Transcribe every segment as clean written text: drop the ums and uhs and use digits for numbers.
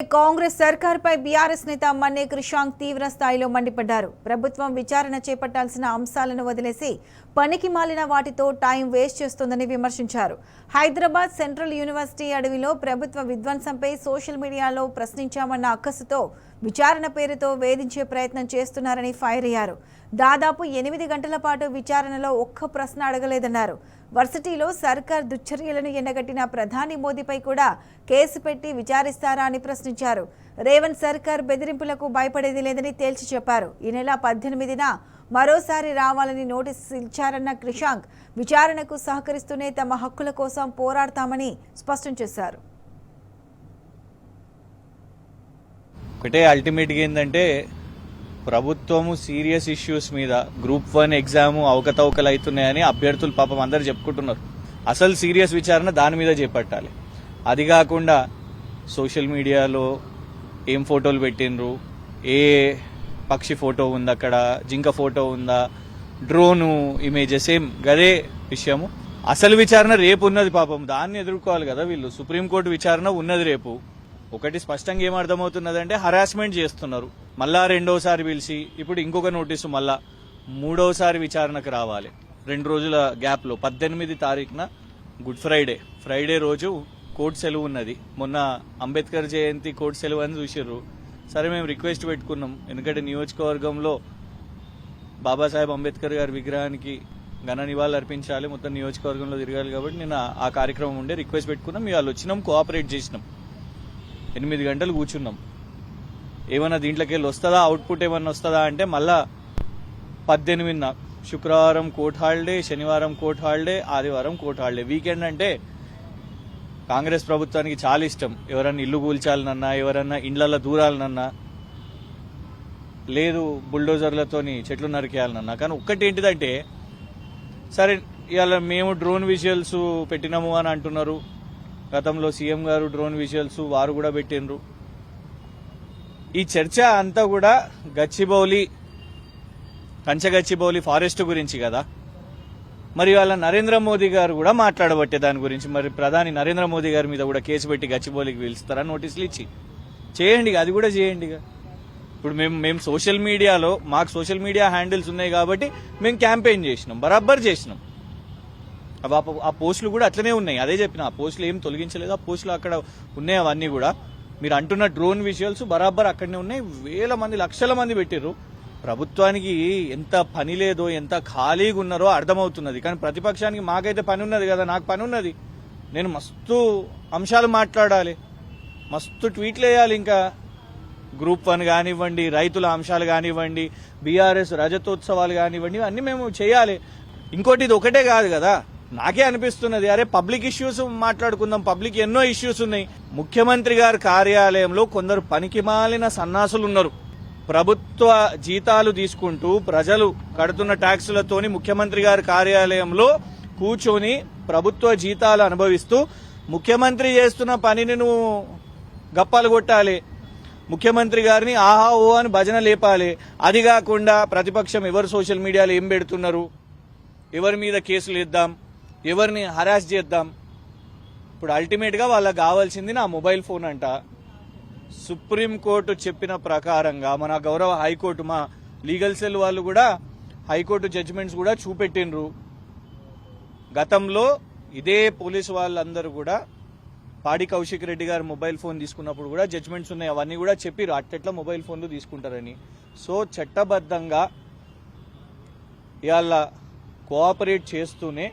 Congress సర్కార్పై BRS నేత మన్నే క్రిషాంక్ తీవ్ర స్థాయిలో మండిపడ్డారు. ప్రభుత్వం విచారణ చేపట్టాల్సిన అంశాలను వదిలేసి పనికి మాలిన వాటితో టైం వేస్ట్ చేస్తోందని విమర్శించారు. హైదరాబాద్ సెంట్రల్ యూనివర్సిటీ అడవిలో ప్రభుత్వ విధ్వంసంపై సోషల్ మీడియాలో ప్రశ్నించామన్న అక్కసుతో విచారణ పేరుతో వేధించే ప్రయత్నం చేస్తున్నారని ఫైర్ అయ్యారు. దాదాపు 8 గంటల పాటు విచారణలో ఒక్క ప్రశ్న అడగలేదన్నారు. వర్సిటీలో సర్కార్ దుశ్చర్యలను ఎండగట్టిన ప్రధాని మోదీపై కూడా కేసు పెట్టి విచారిస్తారా అని ప్రశ్నించారు. రేవంత్ సర్కార్ బెదిరింపులకు భయపడేది లేదని తేల్చి చెప్పారు. ఈ నెల 18న మరోసారి రావాలని నోటీసు ఇచ్చారన్న క్రిషాంక్ విచారణకు సహకరిస్తూనే తమ హక్కుల కోసం పోరాడతామని స్పష్టం చేశారు. ఒకటే అల్టిమేట్గా ఏంటంటే ప్రభుత్వము సీరియస్ ఇష్యూస్ మీద గ్రూప్ 1 ఎగ్జామ్ అవకతవకలు అవుతున్నాయని అభ్యర్థులు పాపం అందరు చెప్పుకుంటున్నారు. అసలు సీరియస్ విచారణ దాని మీద చేపట్టాలి. అది కాకుండా సోషల్ మీడియాలో ఏం ఫోటోలు పెట్టినరు, ఏ పక్షి ఫోటో ఉంది, అక్కడ జింక ఫోటో ఉందా, డ్రోను ఇమేజెస్ ఏం గదే విషయము. అసలు విచారణ రేపు ఉన్నది. పాపం దాన్ని ఎదుర్కోవాలి కదా వీళ్ళు. సుప్రీంకోర్టు విచారణ ఉన్నది రేపు. ఒకటి స్పష్టంగా ఏమర్థమవుతున్నదంటే హరాస్మెంట్ చేస్తున్నారు. మళ్ళా రెండోసారి పిలిచి ఇప్పుడు ఇంకొక నోటీసు మళ్ళా మూడోసారి విచారణకు రావాలి. 2 రోజుల గ్యాప్లో 18 తారీఖున గుడ్ ఫ్రైడే రోజు కోర్టు సెలవు ఉన్నది. మొన్న అంబేద్కర్ జయంతి కోర్టు సెలవు అని చూసిర్రు. సరే మేము రిక్వెస్ట్ పెట్టుకున్నాం, ఎందుకంటే నియోజకవర్గంలో బాబాసాహెబ్ అంబేద్కర్ గారి విగ్రహానికి ఘన నివాళులు అర్పించాలి, మొత్తం నియోజకవర్గంలో తిరగాలి. కాబట్టి నేను ఆ కార్యక్రమం ఉండే రిక్వెస్ట్ పెట్టుకున్నాం. మేము వాళ్ళు వచ్చినాం, కోఆపరేట్ చేసినాం. 8 గంటలు కూర్చున్నాం. ఏమన్నా దీంట్లోకి వెళ్ళి వస్తుందా, అవుట్పుట్ ఏమన్నా వస్తుందా అంటే మళ్ళా 18న శుక్రవారం కోర్ట్ హాలిడే, శనివారం కోర్ట్ హాలిడే, ఆదివారం కోర్ట్ హాలిడే. వీకెండ్ అంటే కాంగ్రెస్ ప్రభుత్వానికి చాలా ఇష్టం. ఎవరన్నా ఇల్లు కూల్చాలనన్నా, ఎవరన్నా ఇండ్లలో దూరాలనన్నా, లేదు బుల్డోజర్లతోని చెట్లు నరికేయాలనన్నా. కానీ ఒక్కటి ఏంటిదంటే, సరే ఇవాళ మేము డ్రోన్ విజువల్స్ పెట్టినాము అని అంటున్నారు. గతంలో సీఎం గారు డ్రోన్ విజువల్స్ వారు కూడా పెట్టినరు. ఈ చర్చ అంతా కూడా కంచగచ్చిబౌలి ఫారెస్ట్ గురించి కదా. మరి వాళ్ళ నరేంద్ర మోదీ గారు కూడా మాట్లాడబట్టే దాని గురించి. మరి ప్రధాని నరేంద్ర మోదీ గారి మీద కూడా కేసు పెట్టి గచ్చిబౌలికి పిలుస్తారా, నోటీసులు ఇచ్చి చేయండి, అది కూడా చేయండి. ఇప్పుడు మేము సోషల్ మీడియాలో మాకు సోషల్ మీడియా హ్యాండిల్స్ ఉన్నాయి కాబట్టి మేము క్యాంపెయిన్ చేసినాం, బరాబర్ చేసినాం. ఆ పోస్టులు కూడా అట్లనే ఉన్నాయి. అదే చెప్పిన, ఆ పోస్టులు ఏం తొలగించలేదు. ఆ పోస్టులు అక్కడ ఉన్నాయి. అవన్నీ కూడా మీరు అంటున్న డ్రోన్ విజువల్స్ బరాబర్ అక్కడనే ఉన్నాయి. వేల మంది, లక్షల మంది పెట్టిర్రు. ప్రభుత్వానికి ఎంత పని లేదో, ఎంత ఖాళీగా ఉన్నారో అర్థమవుతున్నది. కానీ ప్రతిపక్షానికి మాకైతే పని ఉన్నది కదా, నాకు పని ఉన్నది. నేను మస్తు అంశాలు మాట్లాడాలి, మస్తు ట్వీట్లు వేయాలి. ఇంకా గ్రూప్ 1 కానివ్వండి, రైతుల అంశాలు కానివ్వండి, బీఆర్ఎస్ రజతోత్సవాలు కానివ్వండి, అన్నీ మేము చేయాలి. ఇంకోటి ఇది ఒకటే కాదు కదా. నాకే అనిపిస్తున్నది, అరే పబ్లిక్ ఇష్యూస్ మాట్లాడుకుందాం. పబ్లిక్ ఎన్నో ఇష్యూస్ ఉన్నాయి. ముఖ్యమంత్రి గారి కార్యాలయంలో కొందరు పనికిమాలిన సన్నాసులు ఉన్నారు. ప్రభుత్వ జీతాలు తీసుకుంటూ ప్రజలు కడుతున్న ట్యాక్సులతోని ముఖ్యమంత్రి గారి కార్యాలయంలో కూర్చొని ప్రభుత్వ జీతాలు అనుభవిస్తూ ముఖ్యమంత్రి చేస్తున్న పనిని నువ్వు గప్పాలు కొట్టాలి, ముఖ్యమంత్రి గారిని ఆహా ఓ అని భజన లేపాలి. అది కాకుండా ప్రతిపక్షం ఎవరు సోషల్ మీడియాలో ఏం పెడుతున్నారు, ఎవరి మీద కేసులు ఇద్దాం, ఎవరిని హరాస్ చేద్దాం. ఇప్పుడు అల్టిమేట్గా వాళ్ళకి కావాల్సింది నా మొబైల్ ఫోన్ అంట. సుప్రీంకోర్టు చెప్పిన ప్రకారంగా మన గౌరవ హైకోర్టు, మా లీగల్ సెల్ వాళ్ళు కూడా హైకోర్టు జడ్జిమెంట్స్ కూడా చూపెట్టినరు. గతంలో ఇదే పోలీసు వాళ్ళందరూ కూడా పాడి కౌశిక్ రెడ్డి గారు మొబైల్ ఫోన్ తీసుకున్నప్పుడు కూడా జడ్జిమెంట్స్ ఉన్నాయి. అవన్నీ కూడా చెప్పిరు అట్టెట్లా మొబైల్ ఫోన్లు తీసుకుంటారని. సో చట్టబద్ధంగా ఇవాళ కోఆపరేట్ చేస్తూనే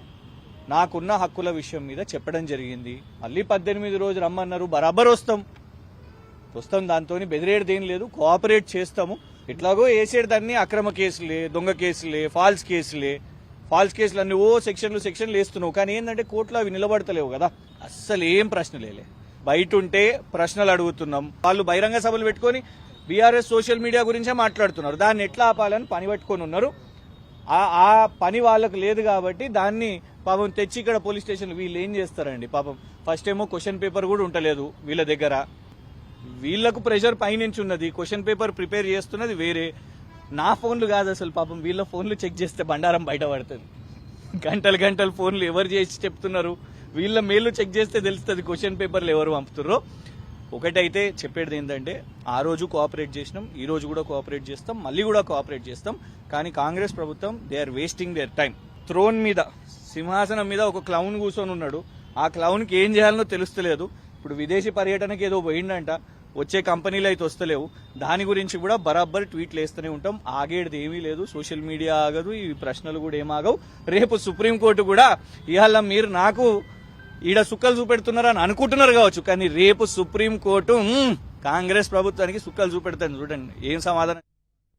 నాకున్న హక్కుల విషయం మీద చెప్పడం జరిగింది. మళ్ళీ 18 రోజు రమ్మన్నారు, బరాబర్ వస్తాం. దాంతో బెదిరేది ఏం లేదు, కోఆపరేట్ చేస్తాము. ఎట్లాగో వేసేదాన్ని అక్రమ కేసులే, దొంగ కేసులే, ఫాల్స్ కేసులు అన్ని సెక్షన్లు వేస్తున్నావు. కానీ ఏంటంటే కోర్టులో అవి నిలబడతలేవు కదా. అస్సలు ఏం ప్రశ్నలే. బయట ఉంటే ప్రశ్నలు అడుగుతున్నాం. వాళ్ళు బహిరంగ సభలు పెట్టుకొని బీఆర్ఎస్ సోషల్ మీడియా గురించే మాట్లాడుతున్నారు. దాన్ని ఎట్లా ఆపాలని పని పట్టుకొని ఉన్నారు. ఆ పని వాళ్ళకు లేదు కాబట్టి దాన్ని పాపం తెచ్చి ఇక్కడ పోలీస్ స్టేషన్ వీళ్ళు ఏం చేస్తారండి. పాపం ఫస్ట్ ఏమో క్వశ్చన్ పేపర్ కూడా ఉంటలేదు వీళ్ళ దగ్గర. వీళ్లకు ప్రెషర్ పైనుంచి ఉన్నది. క్వశ్చన్ పేపర్ ప్రిపేర్ చేస్తున్నది వేరే. నా ఫోన్లు కాదు అసలు. పాపం వీళ్ళ ఫోన్లు చెక్ చేస్తే బండారం బయటపడుతుంది. గంటలు ఫోన్లు ఎవరు చేసి చెప్తున్నారు, వీళ్ళ మెయిల్ చెక్ చేస్తే తెలుస్తుంది క్వశ్చన్ పేపర్లు ఎవరు పంపుతుర్రో. ఒకటైతే చెప్పేది ఏంటంటే ఆ రోజు కోఆపరేట్ చేసినాం, ఈ రోజు కూడా కోఆపరేట్ చేస్తాం, మళ్ళీ కూడా కోఆపరేట్ చేస్తాం. కానీ కాంగ్రెస్ ప్రభుత్వం they are wasting their time. Throne మీద, సింహాసనం మీద ఒక క్లౌన్ కూర్చొని ఉన్నాడు. ఆ క్లౌన్కి ఏం చేయాలనో తెలుస్తలేదు. ఇప్పుడు విదేశీ పర్యటనకి ఏదో పోయిండంట, వచ్చే కంపెనీలు అయితే వస్తలేవు. దాని గురించి కూడా బరాబర్ ట్వీట్లు వేస్తూనే ఉంటాం. ఆగేది ఏమీ లేదు. సోషల్ మీడియా ఆగదు, ఈ ప్రశ్నలు కూడా ఏమాగవు. రేపు సుప్రీంకోర్టు కూడా ఇవాళ మీరు నాకు ఈడ సుక్కలు చూపెడుతున్నారని అనుకుంటున్నారు కావచ్చు, కానీ రేపు సుప్రీంకోర్టు కాంగ్రెస్ ప్రభుత్వానికి సుక్కలు చూపెడతాను. చూడండి ఏం సమాధానం.